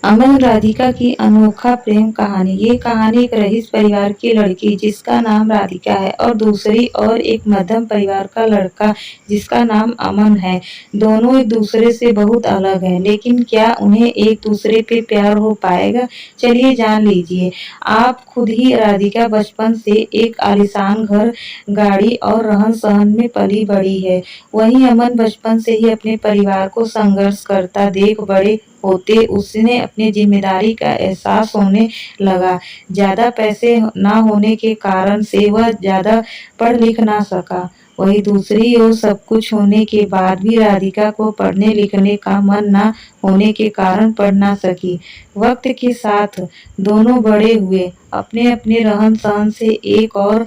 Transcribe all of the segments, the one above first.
अमन राधिका की अनोखा प्रेम कहानी। ये कहानी एक रईस परिवार की लड़की जिसका नाम राधिका है और दूसरी ओर एक मध्यम परिवार का लड़का जिसका नाम अमन है। दोनों एक दूसरे से बहुत अलग हैं, लेकिन क्या उन्हें एक दूसरे पे प्यार हो पाएगा? चलिए जान लीजिए आप खुद ही। राधिका बचपन से एक आलीशान घर, गाड़ी और रहन सहन में पली बड़ी है। वहीं अमन बचपन से ही अपने परिवार को संघर्ष करता देख बड़े होते उसने अपनी जिम्मेदारी का एहसास होने लगा। ज्यादा पैसे ना होने के कारण से वह ज्यादा पढ़ लिख ना सका। वहीं दूसरी ओर सब कुछ होने के बाद भी राधिका को पढ़ने लिखने का मन ना होने के कारण पढ़ ना सकी। वक्त के साथ दोनों बड़े हुए, अपने अपने रहन सहन से एक और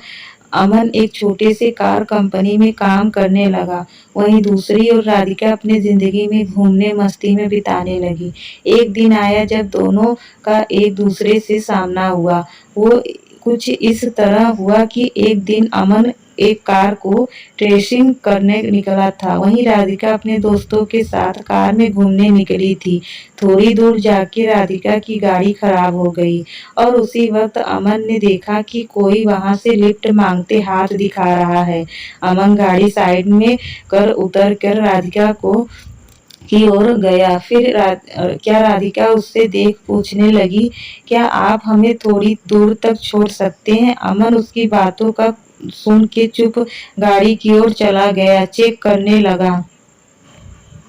अमन एक छोटे से कार कंपनी में काम करने लगा। वहीं दूसरी ओर राधिका अपनी जिंदगी में घूमने मस्ती में बिताने लगी। एक दिन आया जब दोनों का एक दूसरे से सामना हुआ। वो कुछ इस तरह हुआ कि एक दिन अमन एक कार को टेस्टिंग करने निकला था। वहीं राधिका अपने दोस्तों के साथ कार में घूमने निकली थी। थोड़ी दूर जाके राधिका की गाड़ी खराब हो गई और उसी वक्त अमन ने देखा कि कोई वहां से लिफ्ट मांगते हाथ दिखा रहा है। अमन गाड़ी साइड में कर उतर कर राधिका को की ओर गया। फिर क्या राधिका उससे देख पूछने लगी, क्या आप हमें थोड़ी दूर तक छोड़ सकते हैं? अमन उसकी बातों का सुन के चुप गाड़ी की ओर चला गया। चेक करने लगा।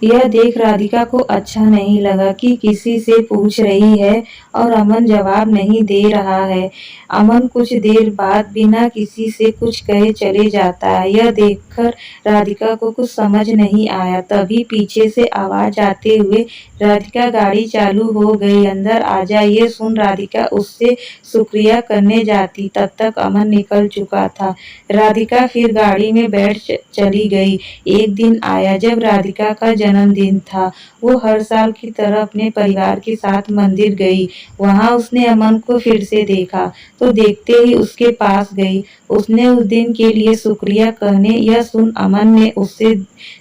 यह देख राधिका को अच्छा नहीं लगा कि किसी से पूछ रही है और अमन जवाब नहीं दे रहा है। अमन कुछ देर बाद बिना किसी से कुछ कहे चले जाता है। यह देखकर राधिका को कुछ समझ नहीं आया। तभी पीछे से आवाज आते हुए राधिका गाड़ी चालू हो गई, अंदर आ जा। ये सुन राधिका उससे शुक्रिया करने जाती, तब तक अमन निकल चुका था। राधिका फिर गाड़ी में बैठ चली गई। एक दिन आया जब राधिका का जन्मदिन था। वो हर साल की तरह अपने परिवार के साथ मंदिर गई। वहां उसने अमन को फिर से देखा तो देखते ही उसके पास गई। उसने उस दिन के लिए शुक्रिया कहने यह सुन अमन ने उससे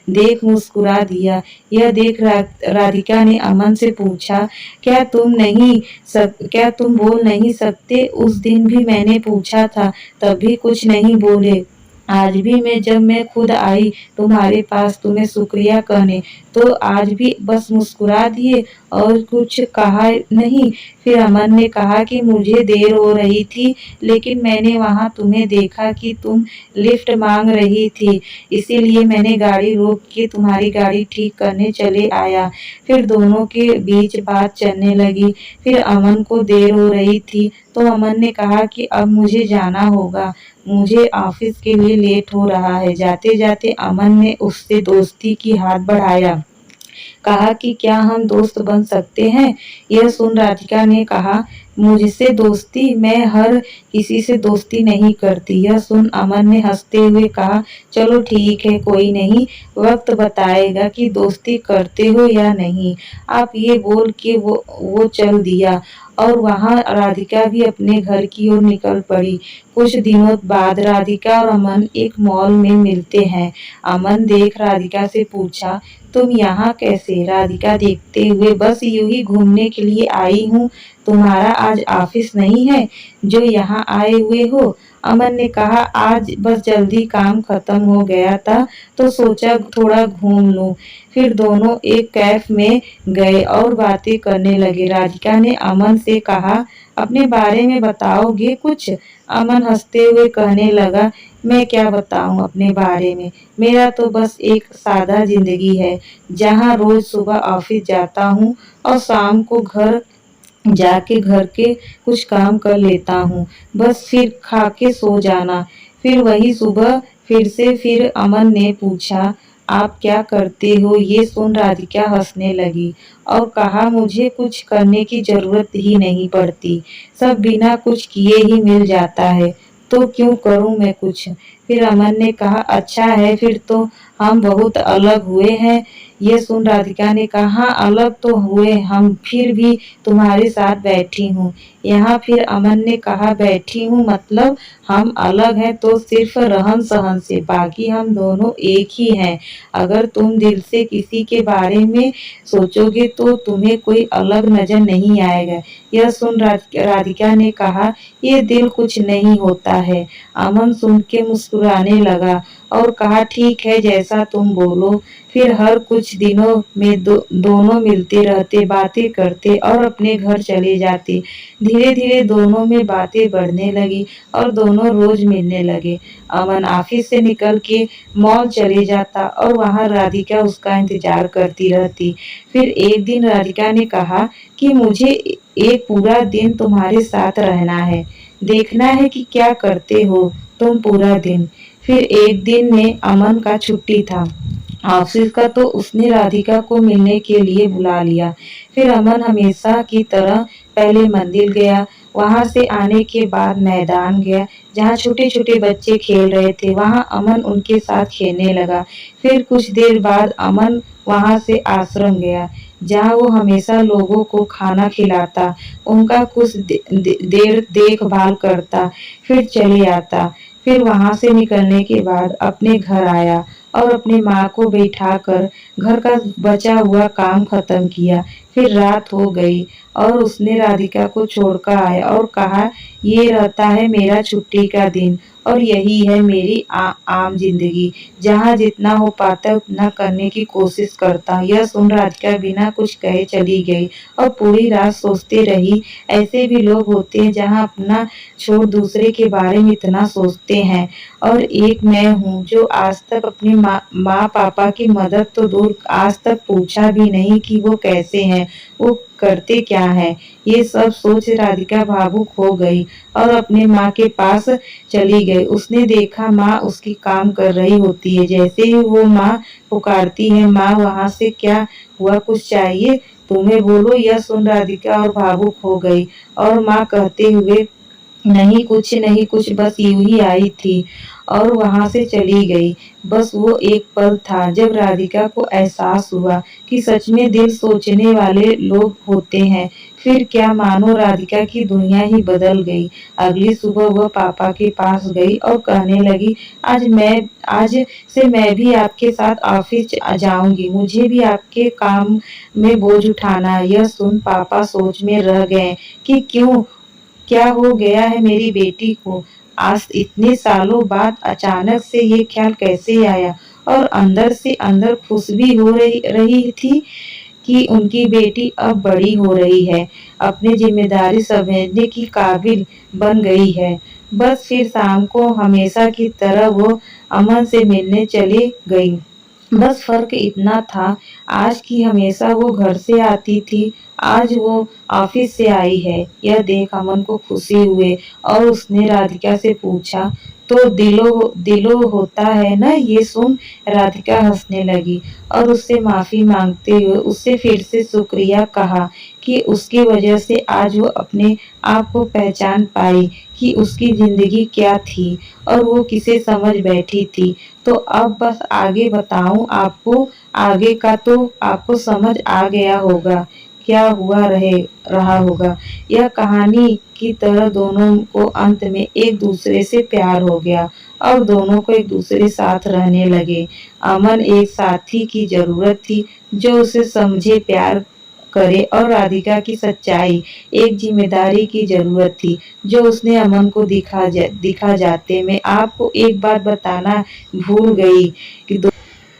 देख मुस्कुरा दिया। यह देख राधिका ने अमन से पूछा, क्या तुम बोल नहीं सकते? उस दिन भी मैंने पूछा था, तब भी कुछ नहीं बोले। आज भी जब मैं खुद आई तुम्हारे पास तुम्हें शुक्रिया कहने, तो आज भी बस मुस्कुरा दिए और कुछ कहा नहीं। फिर अमन ने कहा कि मुझे देर हो रही थी, लेकिन मैंने वहां तुम्हें देखा कि तुम लिफ्ट मांग रही थी, इसीलिए मैंने गाड़ी रोक के तुम्हारी गाड़ी ठीक करने चले आया। फिर दोनों के बीच बात चलने लगी। फिर अमन को देर हो रही थी तो अमन ने कहा कि अब मुझे जाना होगा, मुझे ऑफिस के लिए लेट हो रहा है। जाते जाते अमन ने उससे दोस्ती की हाथ बढ़ाया, कहा कि क्या हम दोस्त बन सकते हैं? यह सुन राधिका ने कहा, मुझसे दोस्ती? मैं हर किसी से दोस्ती नहीं करती। यह सुन अमन ने हंसते हुए कहा, चलो ठीक है, कोई नहीं, वक्त बताएगा कि दोस्ती करते हो या नहीं। आप ये बोल के वो चल दिया और वहां राधिका भी अपने घर की ओर निकल पड़ी। कुछ दिनों बाद राधिका और अमन एक मॉल में मिलते हैं। अमन देख राधिका से पूछा, तुम यहाँ कैसे? राधिका देखते हुए, बस यूं ही घूमने के लिए आई हूँ। तुम्हारा आज ऑफिस नहीं है जो यहाँ आए हुए हो? अमन ने कहा, आज बस जल्दी काम खत्म हो गया था तो सोचा थोड़ा घूम लूं। फिर दोनों एक कैफ में गए और बातें करने लगे। राधिका ने अमन से कहा, अपने बारे में बताओगे कुछ? अमन हंसते हुए कहने लगा, मैं क्या बताऊं अपने बारे में, मेरा तो बस एक सादा जिंदगी है, जहां रोज सुबह ऑफिस जाता हूँ और शाम को घर जाके घर के कुछ काम कर लेता हूँ, बस फिर खा के सो जाना, फिर वही सुबह फिर से। फिर अमन ने पूछा, आप क्या करते हो? ये सुन राधिका हंसने लगी और कहा, मुझे कुछ करने की जरूरत ही नहीं पड़ती, सब बिना कुछ किए ही मिल जाता है, तो क्यों करूं मैं कुछ? फिर अमन ने कहा, अच्छा है, फिर तो हम बहुत अलग हुए हैं। ये सुन राधिका ने कहा, हाँ अलग तो हुए हम, फिर भी तुम्हारे साथ बैठी हूँ। यहाँ फिर अमन ने कहा, बैठी हूँ मतलब हम अलग हैं तो सिर्फ रहन सहन से, बाकी हम दोनों एक ही हैं। अगर तुम दिल से किसी के बारे में सोचोगे तो तुम्हें कोई अलग नजर नहीं आएगा। यह सुन राधिका ने कहा, ये दिल कुछ नहीं होता है। अमन सुन के मुस्कुराने लगा और कहा, ठीक है जैसा तुम बोलो। फिर हर कुछ दिनों में दोनों मिलते रहते, बातें करते और अपने घर चले जाते। धीरे धीरे दोनों में बातें बढ़ने लगी और दोनों रोज मिलने लगे। अमन ऑफिस से निकल के मॉल चले जाता और वहाँ राधिका उसका इंतजार करती रहती। फिर एक दिन राधिका ने कहा कि मुझे एक पूरा दिन तुम्हारे साथ रहना है, देखना है कि क्या करते हो तुम पूरा दिन। फिर एक दिन में अमन का छुट्टी था ऑफिस का, तो उसने राधिका को मिलने के लिए बुला लिया। फिर अमन हमेशा की तरह पहले मंदिर गया, वहां से आने के बाद मैदान गया जहाँ छोटे छोटे बच्चे खेल रहे थे। वहां अमन उनके साथ खेलने लगा। फिर कुछ देर बाद अमन वहां से आश्रम गया जहाँ वो हमेशा लोगों को खाना खिलाता, उनका कुछ देर देखभाल करता, फिर चले आता। फिर वहां से निकलने के बाद अपने घर आया और अपनी माँ को बैठाकर घर का बचा हुआ काम खत्म किया। फिर रात हो गई और उसने राधिका को छोड़कर आया और कहा, ये रहता है मेरा छुट्टी का दिन और यही है मेरी आम जिंदगी, जहाँ जितना हो पाता है उतना करने की कोशिश करता। यह सुन राधिका बिना कुछ कहे चली गई और पूरी रात सोचते रही। ऐसे भी लोग होते हैं जहाँ अपना छोड़ दूसरे के बारे में इतना सोचते हैं। और एक मैं हूँ जो आज तक अपने माँ पापा की मदद तो दूर, आज तक पूछा भी नहीं कि वो कैसे हैं, वो करते क्या हैं। ये सब सोच राधिका भावुक हो गई और अपने माँ के पास चली गई। उसने देखा माँ उसकी काम कर रही होती है। जैसे ही वो माँ पुकारती है, माँ वहाँ से, क्या हुआ, कुछ चाहिए तुम्हें, बोलो। यह सुन राधिका और भावुक हो गई और माँ कहते हुए, नहीं कुछ नहीं, कुछ बस यूं ही आई थी और वहां से चली गई। बस वो एक पल था जब राधिका को एहसास हुआ कि सच में दिल सोचने वाले लोग होते हैं। फिर क्या मानो राधिका की दुनिया ही बदल गई। अगली सुबह वह पापा के पास गई और कहने लगी, आज से मैं भी आपके साथ ऑफिस जाऊंगी, मुझे भी आपके काम में बोझ उठाना। यह सुन पापा सोच में रह गए कि क्यों, क्या हो गया है मेरी बेटी को। आज इतने सालों बाद अचानक से ये ख्याल कैसे आया। और अंदर से अंदर खुश भी हो रही थी कि उनकी बेटी अब बड़ी हो रही है, अपनी जिम्मेदारी समझने की काबिल बन गई है। बस फिर शाम को हमेशा की तरह वो अमन से मिलने चली गई। बस फर्क इतना था, आज की हमेशा वो घर से आती थी, आज वो ऑफिस से आई है। यह देख अमन को खुशी हुई और उसने राधिका से पूछा, तो दिलो दिलो होता है ना। ये सुन राधिका हंसने लगी और उससे माफी मांगते हुए उससे फिर से शुक्रिया कहा कि उसकी वजह से आज वो अपने आप को पहचान पाई कि उसकी जिंदगी क्या थी और वो किसे समझ बैठी थी। तो अब बस आगे बताऊं आपको, आगे का तो आपको समझ आ गया होगा क्या हुआ रहा होगा। यह कहानी की तरह दोनों को अंत में एक दूसरे से प्यार हो गया और दोनों को एक दूसरे साथ रहने लगे। अमन एक साथी की जरूरत थी जो उसे समझे, प्यार करे, और राधिका की सच्चाई एक जिम्मेदारी की जरूरत थी जो उसने अमन को दिखा जाते। मैं आपको एक बात बताना भूल गई कि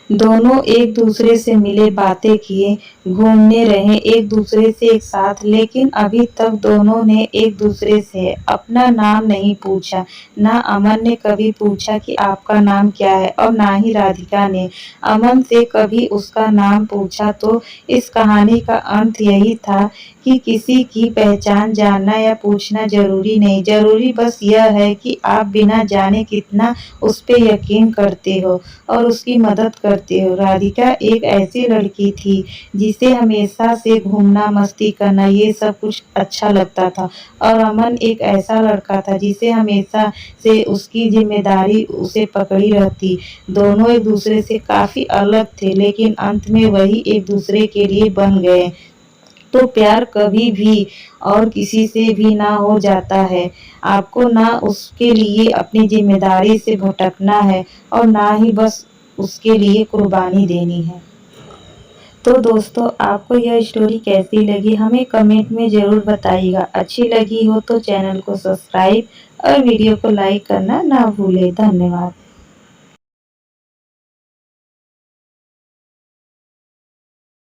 दोनों एक दूसरे से मिले, बातें किए, घूमने रहे एक दूसरे से एक साथ, लेकिन अभी तक दोनों ने एक दूसरे से अपना नाम नहीं पूछा। ना अमन ने कभी पूछा कि आपका नाम क्या है और ना ही राधिका ने अमन से कभी उसका नाम पूछा। तो इस कहानी का अंत यही था कि किसी की पहचान जानना या पूछना जरूरी नहीं, जरूरी बस यह है कि आप बिना जाने कितना उस पे यकीन करते हो और उसकी मदद करते हो। राधिका एक ऐसी लड़की थी जिसे हमेशा से घूमना, मस्ती करना, ये सब कुछ अच्छा लगता था, और अमन एक ऐसा लड़का था जिसे हमेशा से उसकी जिम्मेदारी उसे पकड़ी रहती। दोनों एक दूसरे से काफी अलग थे लेकिन अंत में वही एक दूसरे के लिए बन गए। तो प्यार कभी भी और किसी से भी ना हो जाता है। आपको ना उसके लिए अपनी जिम्मेदारी से भटकना है और ना ही बस उसके लिए कुर्बानी देनी है। तो दोस्तों, आपको यह स्टोरी कैसी लगी हमें कमेंट में ज़रूर बताइएगा। अच्छी लगी हो तो चैनल को सब्सक्राइब और वीडियो को लाइक करना ना भूलें। धन्यवाद।